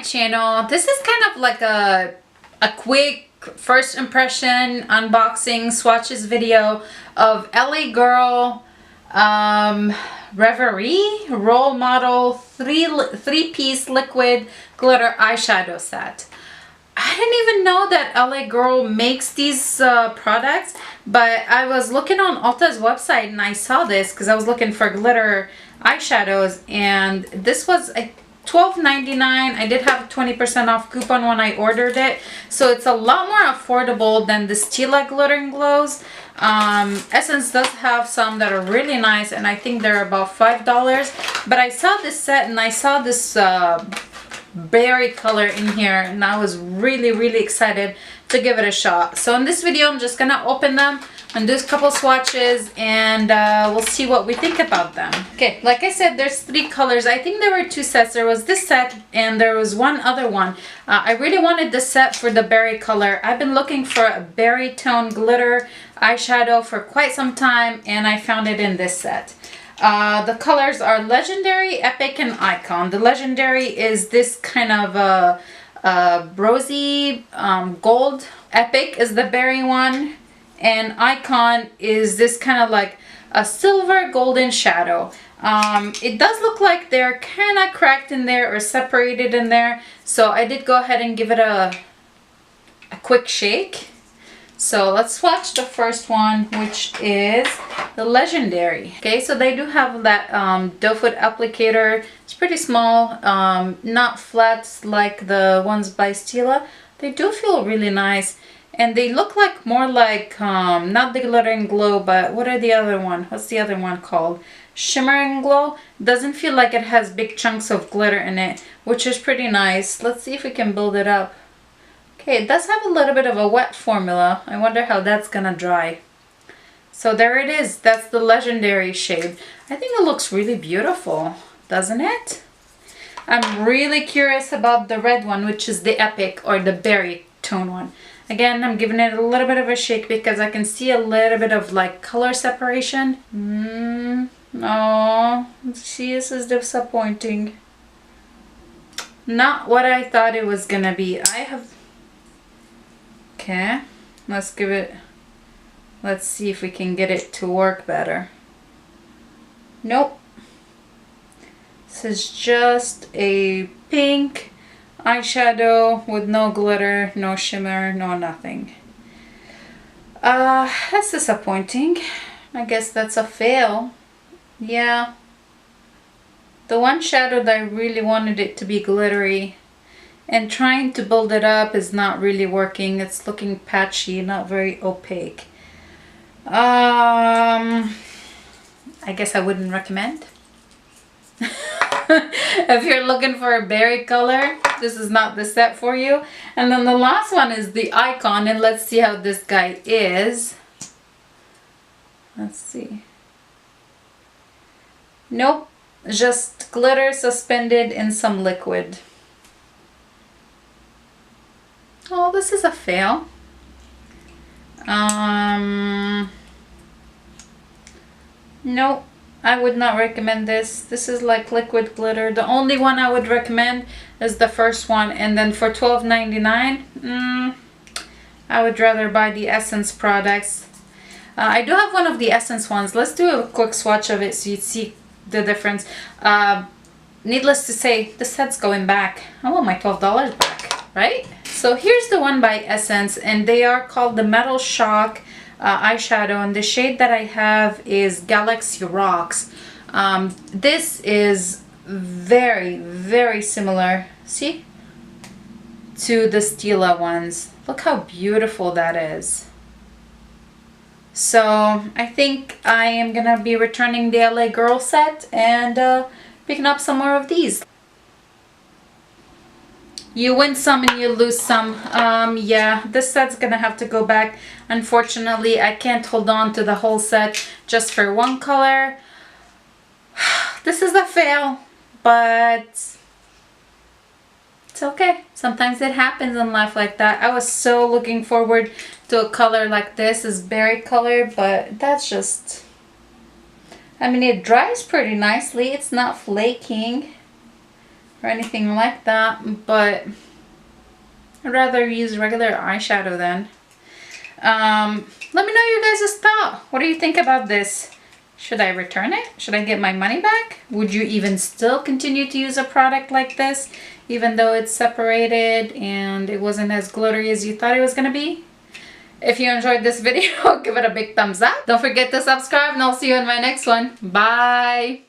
channel. This is kind of like a quick first impression unboxing swatches video of LA Girl Reverie Role Model three-piece liquid glitter eyeshadow set. I didn't even know that LA Girl makes these products, but I was looking on ULTA's website and I saw this because I was looking for glitter eyeshadows, and this was a $12.99. I did have a 20% off coupon when I ordered it, so it's a lot more affordable than the Stila Glitter and Glows. Essence does have some that are really nice, and I think they're about $5. But I saw this set and I saw this berry color in here, and I was really excited to give it a shot. So in this video, I'm just gonna open them and do a couple swatches, and we'll see what we think about them. Okay, like I said, there's 3 colors. I think there were 2 sets. There was this set and there was one other one. I really wanted the set for the berry color. I've been looking for a berry tone glitter eyeshadow for quite some time, and I found it in this set. The colors are Legendary, Epic, and Icon. The Legendary is this kind of rosy gold. Epic is the berry one, and Icon is this kind of like a silver golden shadow. It does look like they're kind of cracked in there or separated in there, so I did go ahead and give it a quick shake. So let's swatch the first one, which is the Legendary. Okay, so they do have that doe foot applicator. It's pretty small, not flat like the ones by Stila. They do feel really nice, and they look like more like not the Glitter and Glow, but what are the other one? What's the other one called? Shimmer and Glow. Doesn't feel like it has big chunks of glitter in it, which is pretty nice. Let's see if we can build it up. Okay, it does have a little bit of a wet formula. I wonder how that's gonna dry. So there it is. That's the Legendary shade. I think it looks really beautiful, doesn't it? I'm really curious about the red one, which is the Epic or the berry tone one. Again, I'm giving it a little bit of a shake because I can see a little bit of like color separation. Oh, see, this is disappointing. Not what I thought it was gonna be. Okay, let's see if we can get it to work better. Nope. This is just a pink eyeshadow with no glitter, no shimmer, no nothing. That's disappointing. I guess that's a fail. Yeah. The one shadow that I really wanted it to be glittery, and trying to build it up is not really working. It's looking patchy, not very opaque. I guess I wouldn't recommend. If you're looking for a berry color, this is not the set for you. And then the last one is the Icon, and let's see how this guy is. Let's see. Nope, just glitter suspended in some liquid. Oh, this is a fail. Nope, I would not recommend this. This is like liquid glitter. The only one I would recommend is the first one, and then for $12.99, I would rather buy the Essence products. I do have one of the Essence ones. Let's do a quick swatch of it so you see the difference. Needless to say, the set's going back. I want my $12 back, right? So here's the one by Essence, and they are called the Metal Shock eyeshadow, and the shade that I have is Galaxy Rocks. This is very similar, see, to the Stila ones. Look how beautiful that is. So I think I am gonna be returning the LA Girl set and picking up some more of these. You win some and you lose some. Yeah, this set's gonna have to go back. Unfortunately, I can't hold on to the whole set just for one color. This is a fail, but it's okay. Sometimes it happens in life like that. I was so looking forward to a color like this berry color, but that's just, I mean, it dries pretty nicely. It's not flaking. or anything like that, but I'd rather use regular eyeshadow then. Let me know your guys' thought. What do you think about this? Should I return it? Should I get my money back? Would you even still continue to use a product like this, even though it's separated and it wasn't as glittery as you thought it was gonna be? If you enjoyed this video, give it a big thumbs up. Don't forget to subscribe, and I'll see you in my next one. Bye!